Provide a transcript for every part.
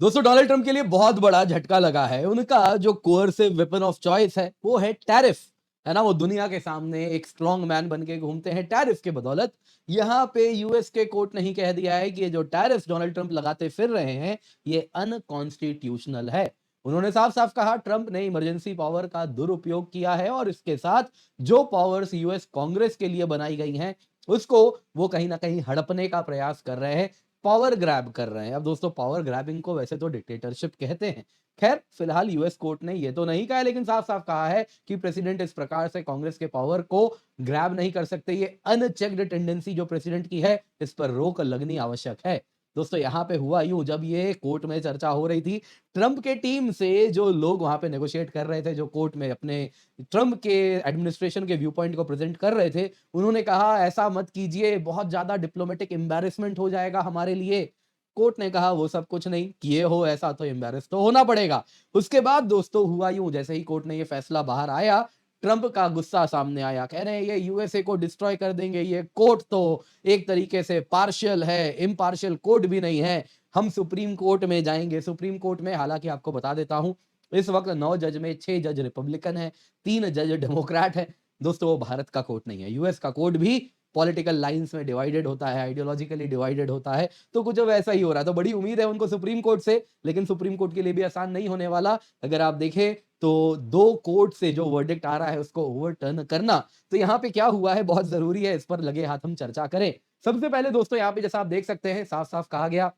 दोस्तों Donald Trump के लिए बहुत बड़ा झटका लगा है। उनका जो कोअर्सिव वेपन ऑफ चॉइस है वो है टैरिफ, है ना। वो दुनिया के सामने एक स्ट्रॉन्ग मैन बन के घूमते हैं टैरिफ के बदौलत। यहाँ पे यूएस के कोर्ट ने ही कह दिया है कि ये जो टैरिफ डोनाल्ड ट्रंप लगाते फिर रहे हैं ये अनकॉन्स्टिट्यूशनल है। उन्होंने साफ साफ कहा ट्रंप ने इमरजेंसी पावर का दुरुपयोग किया है और इसके साथ जो पावर्स यूएस कांग्रेस के लिए बनाई गई हैं उसको वो कहीं ना कहीं हड़पने का प्रयास कर रहे हैं, पावर ग्रैब कर रहे हैं। अब दोस्तों पावर ग्रैबिंग को वैसे तो डिक्टेटरशिप कहते हैं। खैर फिलहाल यूएस कोर्ट ने ये तो नहीं कहा लेकिन साफ साफ कहा है कि प्रेसिडेंट इस प्रकार से कांग्रेस के पावर को ग्रैब नहीं कर सकते। ये अनचेक्ड टेंडेंसी जो प्रेसिडेंट की है इस पर रोक लगनी आवश्यक है। दोस्तों यहाँ पे हुआ यूं, जब ये कोर्ट में चर्चा हो रही थी, ट्रंप के टीम से जो लोग वहां पे नेगोशिएट कर रहे थे, जो कोर्ट में अपने ट्रंप के एडमिनिस्ट्रेशन के व्यू पॉइंट को प्रेजेंट कर रहे थे, उन्होंने कहा ऐसा मत कीजिए, बहुत ज्यादा डिप्लोमेटिक एम्बैरेसमेंट हो जाएगा हमारे लिए। कोर्ट ने कहा वो सब कुछ नहीं, किए हो ऐसा तो एम्बैरेस तो होना पड़ेगा। उसके बाद दोस्तों हुआ यूं, जैसे ही कोर्ट ने ये फैसला बाहर आया, ट्रंप का गुस्सा सामने आया। कह रहे हैं ये यूएसए को डिस्ट्रॉय कर देंगे, ये कोर्ट तो एक तरीके से पार्शियल है, इम्पार्शियल कोर्ट भी नहीं है, हम सुप्रीम कोर्ट में जाएंगे। सुप्रीम कोर्ट में हालांकि आपको बता देता हूं इस वक्त 9 जज में 6 जज रिपब्लिकन है, 3 जज डेमोक्रेट है। दोस्तों वो भारत का कोर्ट नहीं है, यूएस का कोर्ट भी पॉलिटिकल लाइंस में डिवाइडेड होता है, आइडियोलॉजिकली डिवाइडेड होता है। तो कुछ वैसा ही हो रहा है। तो बड़ी उम्मीद है उनको सुप्रीम कोर्ट से, लेकिन सुप्रीम कोर्ट के लिए भी आसान नहीं होने वाला। अगर आप देखें तो 2 कोर्ट से जो वर्डिक्ट आ रहा है उसको ओवरटर्न करना, तो यहाँ पे क्या हुआ है बहुत जरूरी है, इस पर लगे हाथ हम चर्चा करें। सबसे पहले दोस्तों यहाँ पे जैसा आप देख सकते हैं साफ साफ कहा गया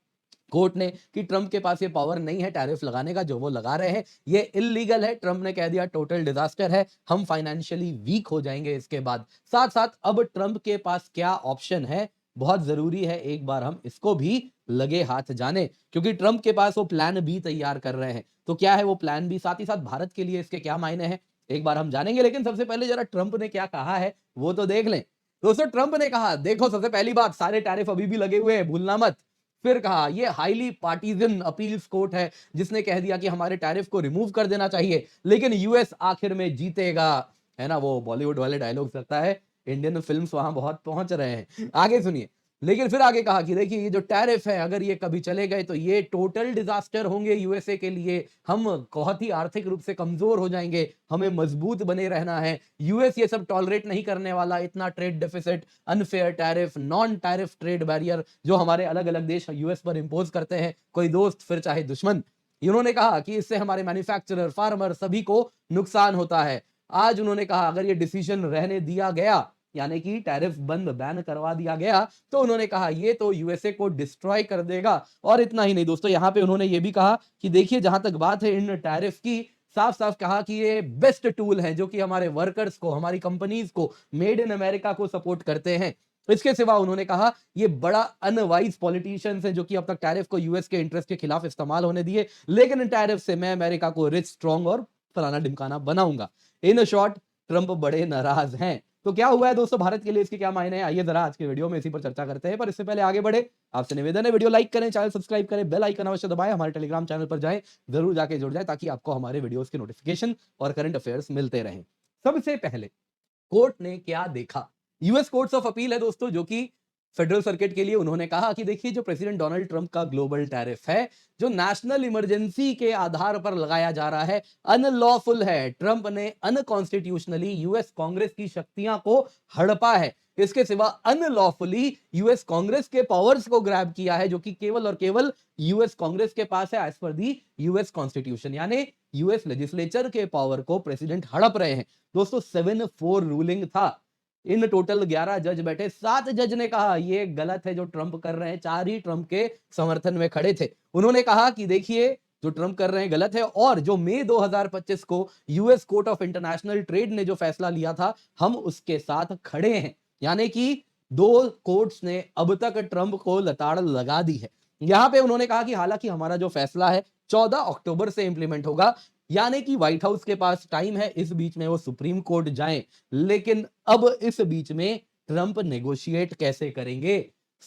कोर्ट ने कि ट्रंप के पास ये पावर नहीं है टैरिफ लगाने का, जो वो लगा रहे हैं ये इलीगल है। ट्रंप ने कह दिया टोटल डिजास्टर है, हम फाइनेंशियली वीक हो जाएंगे इसके बाद। साथ साथ अब ट्रंप के पास क्या ऑप्शन है, बहुत जरूरी है एक बार हम इसको भी लगे हाथ जाने, क्योंकि ट्रंप के पास वो प्लान बी तैयार कर रहे हैं। तो क्या है वो प्लान बी, साथ ही साथ भारत के लिए इसके क्या मायने हैं, एक बार हम जानेंगे। लेकिन सबसे पहले जरा ट्रंप ने क्या कहा है वो तो देख लें। दोस्तों ट्रंप ने कहा देखो सबसे पहली बात, सारे टैरिफ अभी भी लगे हुए हैं, भूलना मत। फिर कहा ये हाईली पार्टीजन अपील्स कोर्ट है जिसने कह दिया कि हमारे टैरिफ को रिमूव कर देना चाहिए, लेकिन यूएस आखिर में जीतेगा, है ना। वो बॉलीवुड वाले डायलॉग लगता है इंडियन फिल्म्स वहां बहुत पहुंच रहे हैं, आगे सुनिए। लेकिन फिर आगे कहा कि देखिए ये जो टैरिफ है अगर ये कभी चले गए तो ये टोटल डिजास्टर होंगे यूएसए के लिए, हम बहुत ही आर्थिक रूप से कमजोर हो जाएंगे, हमें मजबूत बने रहना है, यूएस ये सब टॉलरेट नहीं करने वाला, इतना trade deficit, unfair tariff, non tariff trade barrier जो हमारे अलग अलग देश यूएस पर इंपोज करते हैं, कोई दोस्त फिर चाहे दुश्मन। इन्होंने कहा कि इससे हमारे मैन्युफैक्चरर, फार्मर सभी को नुकसान होता है। आज उन्होंने कहा अगर ये डिसीजन रहने दिया गया, यानी कि टैरिफ बंद बैन करवा दिया गया, तो उन्होंने कहा ये तो यूएसए को डिस्ट्रॉय कर देगा। और इतना ही नहीं दोस्तों, यहां पे उन्होंने ये भी कहा कि देखिए जहां तक बात है इन टैरिफ की, साफ साफ कहा कि ये बेस्ट टूल है जो कि हमारे वर्कर्स को, हमारी कंपनीज को, मेड इन अमेरिका को सपोर्ट करते हैं। इसके सिवा उन्होंने कहा ये बड़ा अनवाइज पॉलिटिशियंस हैं जो कि अब तक टैरिफ को यूएस के इंटरेस्ट के खिलाफ इस्तेमाल होने दिए, लेकिन इन टैरिफ से मैं अमेरिका को रिच, स्ट्रॉन्ग और फलाना ढिमकाना बनाऊंगा। इन शॉर्ट ट्रंप बड़े नाराज हैं। तो क्या हुआ है दोस्तों भारत के लिए, इसके क्या मायने हैं, आइए जरा आज के वीडियो में इसी पर चर्चा करते हैं। पर इससे पहले आगे बढ़े आपसे निवेदन है वीडियो लाइक करें, चैनल सब्सक्राइब करें, बेल आइकन अवश्य दबाएं, हमारे टेलीग्राम चैनल पर जाएं, जरूर जाके जुड़ जाएं ताकि आपको हमारे वीडियोस के नोटिफिकेशन और करंट अफेयर्स मिलते रहें। सबसे पहले कोर्ट ने क्या देखा, यूएस कोर्ट्स ऑफ अपील है दोस्तों जो कि फेडरल सर्किट के लिए, उन्होंने कहा कि देखिए जो प्रेसिडेंट डोनाल्ड ट्रंप का ग्लोबल टैरिफ है जो नेशनल इमरजेंसी के आधार पर लगाया जा रहा है, अनलॉफुल है। ट्रंप ने अनकॉन्स्टिट्यूशनली यूएस कांग्रेस की शक्तियां को हड़पा है। इसके सिवा अनलॉफुली यूएस कांग्रेस के पावर्स को ग्रैब किया है जो कि केवल और केवल यूएस कांग्रेस के पास है एज पर दी यूएस कॉन्स्टिट्यूशन, यानी यूएस लेजिस्लेचर के पावर को प्रेसिडेंट हड़प रहे हैं। दोस्तों 7-4 रूलिंग था, इन टोटल 11 जज बैठे, 7 जज ने कहा ये गलत है जो ट्रंप कर रहे हैं, 4 ही ट्रंप के समर्थन में खड़े थे। उन्होंने कहा कि देखिए जो ट्रंप कर रहे हैं गलत है, और जो मई 2025 को US court of international trade ने जो फैसला लिया था हम उसके साथ खड़े हैं। यानी कि 2 कोर्ट्स ने अब तक ट्रंप को लताड़ लगा दी है। यहां पे उन्होंने कहा कि हालांकि हमारा जो फैसला है 14 अक्टूबर से इंप्लीमेंट होगा, यानी कि व्हाइट हाउस के पास टाइम है, इस बीच में वो सुप्रीम कोर्ट जाएं, लेकिन अब इस बीच में ट्रंप नेगोशिएट कैसे करेंगे,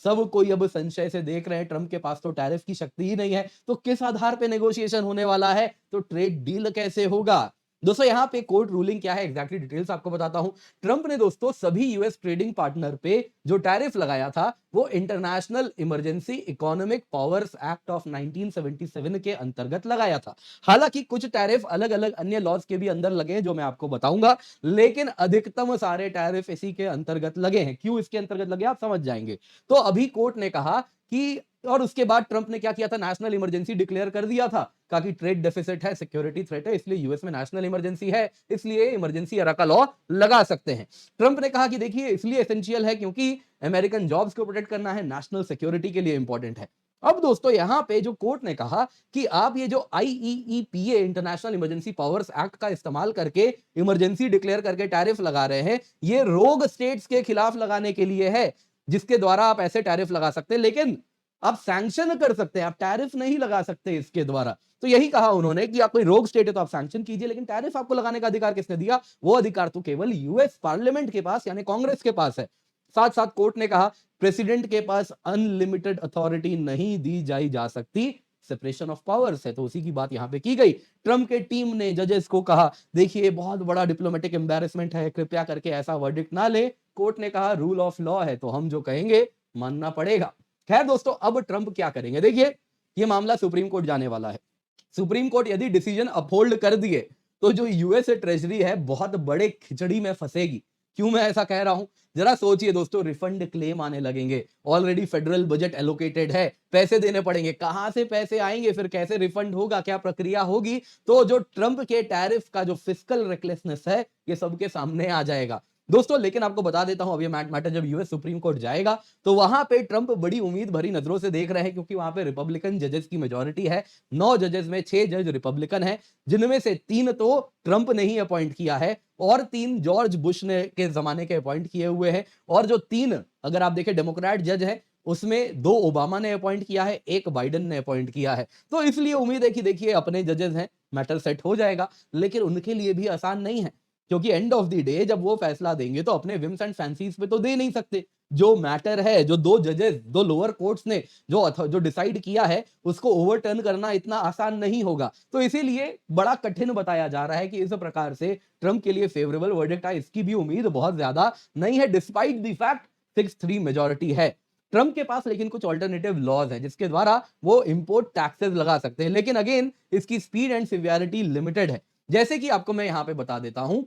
सब कोई अब संशय से देख रहे हैं। ट्रंप के पास तो टैरिफ की शक्ति ही नहीं है, तो किस आधार पे नेगोशिएशन होने वाला है, तो ट्रेड डील कैसे होगा। दोस्तों यहां पे कोर्ट रूलिंग क्या है एग्जैक्टली डिटेल्स आपको बताता हूं। ट्रंप ने दोस्तों सभी यूएस ट्रेडिंग पार्टनर पे जो टैरिफ लगाया था वो international emergency economic powers act of 1977 के अंतर्गत लगाया था। हालांकि कुछ टैरिफ अलग अलग अन्य लॉज के भी अंदर लगे हैं जो मैं आपको बताऊंगा, लेकिन अधिकतम सारे टैरिफ इसी के अंतर्गत लगे हैं। क्यों इसके अंतर्गत लगे आप समझ जाएंगे। तो अभी कोर्ट ने कहा कि, और उसके बाद ट्रंप ने क्या किया था, नेशनल इमरजेंसी डिक्लेयर कर दिया था, कहा कि ट्रेड डेफिसिट है, सिक्योरिटी थ्रेट है, इसलिए यूएस में नेशनल इमरजेंसी है, इसलिए इमरजेंसी एरा का लॉ लगा सकते हैं। ट्रंप ने कहा कि देखिए इसलिए एसेंशियल है क्योंकि अमेरिकन जॉब्स को प्रोटेक्ट करना है, नेशनल सिक्योरिटी के लिए इंपॉर्टेंट है। अब दोस्तों यहां पे जो कोर्ट ने कहा कि आप ये जो आईईईपीए इंटरनेशनल इमरजेंसी पावर्स एक्ट का इस्तेमाल करके इमरजेंसी डिक्लेयर करके टैरिफ लगा रहे हैं, ये रोग स्टेट्स के खिलाफ लगाने के लिए है, जिसके द्वारा आप ऐसे टैरिफ लगा सकते हैं, लेकिन आप सैंक्शन कर सकते हैं, आप टैरिफ नहीं लगा सकते इसके द्वारा। तो यही कहा उन्होंने कि आप कोई रोग स्टेट है तो आप सैंक्शन कीजिए, लेकिन टैरिफ आपको लगाने का अधिकार किसने दिया? वो अधिकार तो केवल यूएस पार्लियामेंट के पास यानी कांग्रेस के पास है। साथ साथ कोर्ट ने कहा प्रेसिडेंट के पास अनलिमिटेड अथॉरिटी नहीं दी जाई जा सकती, सेपरेशन ऑफ पावर्स है, तो उसी की बात यहां पे की गई। ट्रंप के टीम ने जजेस को कहा देखिए बहुत बड़ा डिप्लोमेटिक एम्बैरेसमेंट है, कृपया करके ऐसा वर्डिक्ट ना ले। कोर्ट ने कहा रूल ऑफ लॉ है तो हम जो कहेंगे मानना पड़ेगा। खैर दोस्तों अब ट्रंप क्या करेंगे, देखिए ये मामला सुप्रीम कोर्ट जाने वाला है। सुप्रीम कोर्ट यदि डिसीजन अपहोल्ड कर दिए तो जो यूएस ट्रेजरी है बहुत बड़े खिचड़ी में फंसेगी। क्यों मैं ऐसा कह रहा हूं, जरा सोचिए दोस्तों, रिफंड क्लेम आने लगेंगे, ऑलरेडी फेडरल बजट एलोकेटेड है, पैसे देने पड़ेंगे, कहां से पैसे आएंगे, फिर कैसे रिफंड होगा, क्या प्रक्रिया होगी। तो जो ट्रंप के टैरिफ का जो फिस्कल रेकलेसनेस है ये सबके सामने आ जाएगा दोस्तों। लेकिन आपको बता देता हूं, अभी मैटर जब यूएस सुप्रीम कोर्ट जाएगा तो वहां पे ट्रंप बड़ी उम्मीद भरी नजरों से देख रहे हैं, क्योंकि वहां पे रिपब्लिकन जजेस की मेजोरिटी है। 9 जजेस में 6 जज रिपब्लिकन है, जिनमें से 3 तो ट्रंप ने ही अपॉइंट किया है और 3 जॉर्ज बुश ने के जमाने के अपॉइंट किए हुए हैं। और जो 3 अगर आप देखें डेमोक्रेट जज है उसमें 2 ओबामा ने अपॉइंट किया है, 1 बाइडेन ने अपॉइंट किया है। तो इसलिए उम्मीद है कि देखिए अपने जजेस हैं, मैटर सेट हो जाएगा। लेकिन उनके लिए भी आसान नहीं है, क्योंकि एंड ऑफ द डे जब वो फैसला देंगे तो अपने विम्स एंड फैंसीज पे तो दे नहीं सकते। जो मैटर है, जो 2 जजेस 2 लोअर कोर्ट्स ने जो डिसाइड किया है उसको ओवरटर्न करना इतना आसान नहीं होगा। तो इसीलिए बड़ा कठिन बताया जा रहा है कि इस प्रकार से ट्रंप के लिए फेवरेबल वर्डिक्ट आए, इसकी भी उम्मीद बहुत ज्यादा नहीं है, डिस्पाइट द फैक्ट 6-3 मेजोरिटी है ट्रंप के पास। लेकिन कुछ ऑल्टरनेटिव लॉज हैं जिसके द्वारा वो इंपोर्ट टैक्सेस लगा सकते हैं, लेकिन अगेन इसकी स्पीड एंड सिवियरिटी लिमिटेड है। जैसे कि आपको मैं यहां पे बता देता हूं,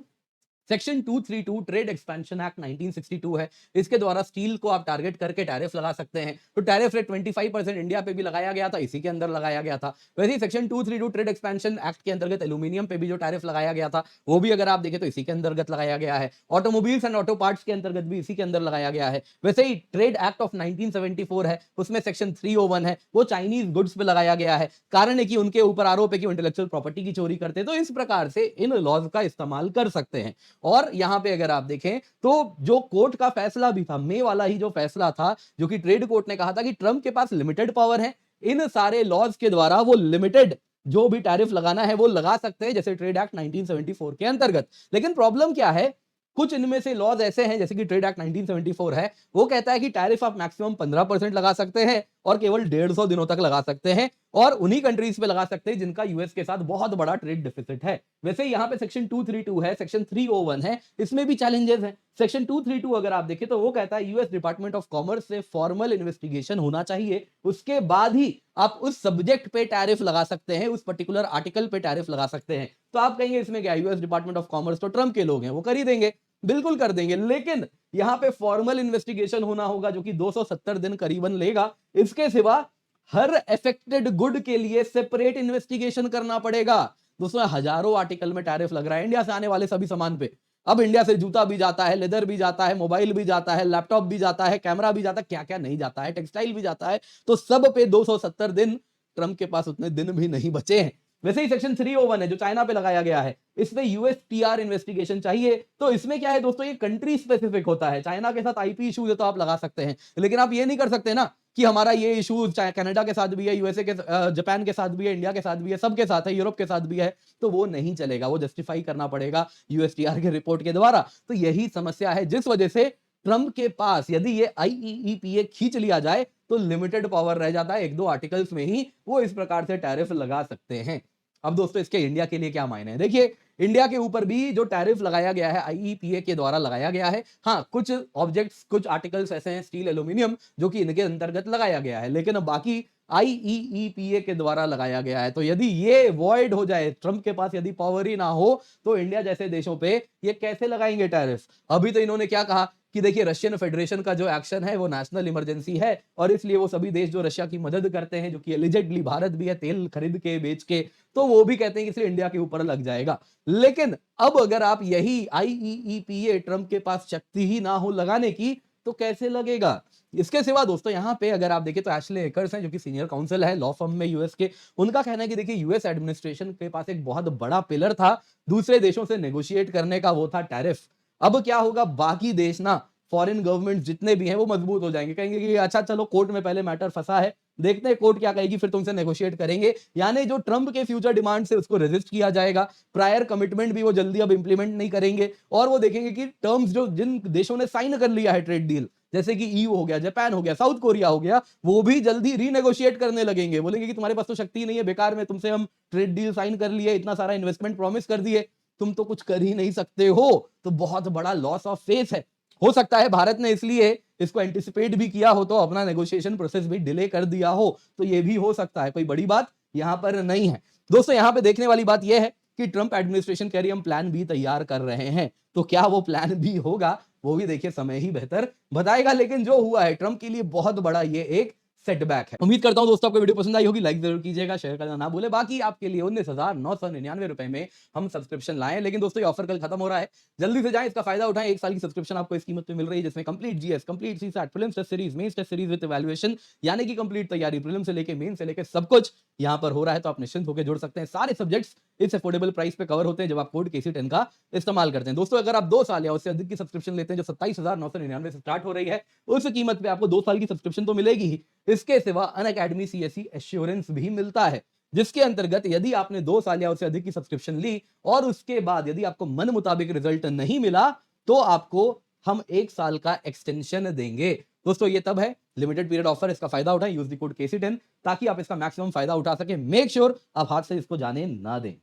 सेक्शन 232 ट्रेड एक्सपेंशन एक्ट 1962 है, इसके द्वारा स्टील को आप टारगेट करके टैरिफ लगा सकते हैं। तो टैरिफ रेट 25% इंडिया पे भी लगाया गया था, इसी के अंदर लगाया गया था। वैसे ही सेक्शन 232 ट्रेड एक्सपेंशन एक्ट के अंतर्गत एल्यूमिनियम पे भी जो टैरिफ लगाया गया था वो भी अगर आप देखें तो इसी के अंतर्गत लगाया गया है। ऑटोमोबाइल्स एंड ऑटो पार्ट्स के अंतर्गत भी इसी के अंदर लगाया गया है। वैसे ही ट्रेड एक्ट ऑफ 1974 है, उसमें सेक्शन 301 है, वो चाइनीज गुड्स पे लगाया गया है। कारण है कि उनके ऊपर आरोप है कि इंटेलेक्चुअल प्रॉपर्टी की चोरी करते हैं। तो इस प्रकार से इन लॉज का इस्तेमाल कर सकते हैं। और यहां पे अगर आप देखें तो जो कोर्ट का फैसला भी था, मई वाला ही जो फैसला था, जो कि ट्रेड कोर्ट ने कहा था कि ट्रंप के पास लिमिटेड पावर है, इन सारे लॉज के द्वारा वो लिमिटेड जो भी टैरिफ लगाना है वो लगा सकते हैं, जैसे ट्रेड एक्ट 1974 के अंतर्गत। लेकिन प्रॉब्लम क्या है, कुछ इनमें से लॉज ऐसे हैं, जैसे कि ट्रेड एक्ट 1974 है, वो कहता है कि टैरिफ आप मैक्सिमम 15% लगा सकते हैं और केवल 150 दिनों तक लगा सकते हैं, और उन्हीं कंट्रीज पे लगा सकते हैं जिनका यूएस के साथ बहुत बड़ा ट्रेड डेफिसिट है। वैसे यहां पे सेक्शन 232 है, सेक्शन 301 है, इसमें भी चैलेंजेस हैं। सेक्शन 232 अगर आप देखें तो वो कहता है यूएस डिपार्टमेंट ऑफ कॉमर्स से फॉर्मल इन्वेस्टिगेशन होना चाहिए, उसके बाद ही आप उस सब्जेक्ट पे टैरिफ लगा सकते हैं, उस पर्टिकुलर आर्टिकल पे टैरिफ लगा सकते हैं। तो आप कहेंगे इसमें क्या, यूएस डिपार्टमेंट ऑफ कॉमर्स तो ट्रंप के लोग हैं, वो कर ही देंगे, बिल्कुल कर देंगे, लेकिन यहां पे फॉर्मल इन्वेस्टिगेशन होना होगा जो कि 270 दिन करीबन लेगा। इसके सिवा हर अफेक्टेड गुड के लिए सेपरेट इन्वेस्टिगेशन करना पड़ेगा। दोस्तों हजारों आर्टिकल में टैरिफ लग रहा है इंडिया से आने वाले सभी सामान पे। अब इंडिया से जूता भी जाता है, लेदर भी जाता है, मोबाइल भी जाता है, लैपटॉप भी जाता है, कैमरा भी जाता है, क्या क्या नहीं जाता है, टेक्सटाइल भी जाता है। तो सब पे 270 दिन, ट्रंप के पास उतने दिन भी नहीं बचे हैं। वैसे ही सेक्शन 301 है जो चाइना पे लगाया गया है, इसमें यूएसटीआर इन्वेस्टिगेशन चाहिए। तो इसमें क्या है दोस्तों, ये कंट्री स्पेसिफिक होता है। चाइना के साथ आईपी इशू है तो आप लगा सकते हैं, लेकिन आप ये नहीं कर सकते ना कि हमारा ये इशू कनाडा के साथ भी है, यूएसए के जापान के साथ भी है, इंडिया के साथ भी है, सबके साथ है, यूरोप के साथ भी है। तो वो नहीं चलेगा, वो जस्टिफाई करना पड़ेगा यूएसटीआर के रिपोर्ट के द्वारा। तो यही समस्या है जिस वजह से ट्रंप के पास यदि ये आईईईपीए खींच लिया जाए तो लिमिटेड पावर रह जाता है, 1-2 आर्टिकल्स में ही वो इस प्रकार से टैरिफ लगा सकते हैं। अब दोस्तों इसके इंडिया के लिए क्या मायने हैं, देखिए इंडिया के ऊपर भी जो टैरिफ लगाया गया है आईईपीए के द्वारा लगाया गया है। हाँ, कुछ ऑब्जेक्ट्स, कुछ आर्टिकल्स ऐसे हैं स्टील, एल्यूमिनियम, जो कि इनके अंतर्गत लगाया गया है, लेकिन बाकी आईईईपीए के द्वारा लगाया गया है। तो यदि ये वॉइड हो जाए, ट्रंप के पास यदि पावर ही ना हो, तो इंडिया जैसे देशों पे ये कैसे लगाएंगे टैरिफ? अभी तो इन्होंने क्या कहा कि देखिए रशियन फेडरेशन का जो एक्शन है वो नेशनल इमरजेंसी है और इसलिए वो सभी देश जो रशिया की मदद करते हैं, जो कि एलिजेडली भारत भी है तेल खरीद के बेच के, तो वो भी कहते हैं कि इसलिए इंडिया के ऊपर लग जाएगा। लेकिन अब अगर आप यही आईईईपीए ट्रंप के पास शक्ति ही ना हो लगाने की, तो कैसे लगेगा? इसके सिवा दोस्तों यहाँ पे अगर आप देखें तो एशले एकर्स हैं, जो कि सीनियर काउंसिल है लॉ फर्म में यूएस के। उनका कहना है कि देखिए यूएस एडमिनिस्ट्रेशन के पास एक बहुत बड़ा पिलर था दूसरे देशों से नेगोशिएट करने का, वो था टैरिफ। अब क्या होगा, बाकी देश ना, फॉरेन गवर्नमेंट जितने भी हैं वो मजबूत हो जाएंगे, कहेंगे कि अच्छा चलो कोर्ट में पहले मैटर फंसा है, देखते हैं कोर्ट क्या कहेगी, फिर तुमसे नेगोशिएट करेंगे। यानी जो ट्रंप के फ्यूचर डिमांड से उसको रेजिस्ट किया जाएगा, प्रायर कमिटमेंट भी वो जल्दी अब इंप्लीमेंट नहीं करेंगे और वो देखेंगे कि टर्म्स जो जिन देशों ने साइन कर लिया है ट्रेड डील, जैसे कि ईयू हो गया, जापान हो गया, साउथ कोरिया हो गया, वो भी जल्दी रीनेगोशिएट करने लगेंगे। बोलेंगे कि तुम्हारे पास तो शक्ति नहीं है, बेकार में तुमसे हम ट्रेड डील साइन कर लिए, इतना सारा इन्वेस्टमेंट प्रॉमिस कर दिए, तुम तो कुछ कर ही नहीं सकते हो। तो बहुत बड़ा लॉस ऑफ फेथ है। हो सकता है भारत ने इसलिए इसको एंटिसिपेट भी किया हो तो अपना नेगोशिएशन प्रोसेस भी डिले कर दिया हो, तो ये भी हो सकता है, कोई बड़ी बात यहां पर नहीं है। दोस्तों यहां पे देखने वाली बात यह है कि ट्रंप एडमिनिस्ट्रेशन कह रही है हम प्लान बी तैयार कर रहे हैं, तो क्या वो प्लान बी होगा, वो भी देखिए समय ही बेहतर बताएगा। लेकिन जो हुआ है ट्रंप के लिए बहुत बड़ा ये एक सेटबैक है। उम्मीद करता हूं दोस्तों आपको वीडियो पसंद आई होगी, लाइक जरूर कीजिएगा, शेयर करना ना भूले। बाकी आपके लिए 19,999 रुपए में हम सब्सक्रिप्शन लाए, लेकिन दोस्तों ये ऑफर कल खत्म हो रहा है, जल्दी से जाएं, इसका फायदा उठाएं। 1 साल की सब्सक्रिप्शन आपको इस कीमत में मिल रही है, जिसमें complete GS, complete CSAT, prelims test series, mains test series with evaluation, यानी कि कंप्लीट तैयारी प्रीलिम से लेके मेन से लेके सब कुछ यहां पर हो रहा है। तो आप निश्चिंत होकर जुड़ सकते हैं, सारे सब्जेक्ट्स इस अफोर्डेबल प्राइस पे कवर होते हैं जब आप कोड KC10 का इस्तेमाल करते हैं। दोस्तों अगर आप 2 साल या उससे अधिक की सब्सक्रिप्शन लेते हैं जो 27,999 से स्टार्ट हो रही है, उस कीमत पे आपको 2 साल की सब्सक्रिप्शन तो मिलेगी ही, इसके सिवा अनअकैडमी CSE एश्योरेंस भी मिलता है, जिसके अंतर्गत यदि आपने 2 साल या उससे अधिक की सब्सक्रिप्शन ली और उसके बाद यदि आपको मन मुताबिक रिजल्ट नहीं मिला, तो आपको हम 1 साल का एक्सटेंशन देंगे। दोस्तों ये तब है, लिमिटेड पीरियड ऑफर, इसका फायदा उठाएं, यूज द कोड KC10 ताकि आप इसका मैक्सिमम फायदा उठा सके। मेक श्योर आप हाथ से इसको जाने ना दें।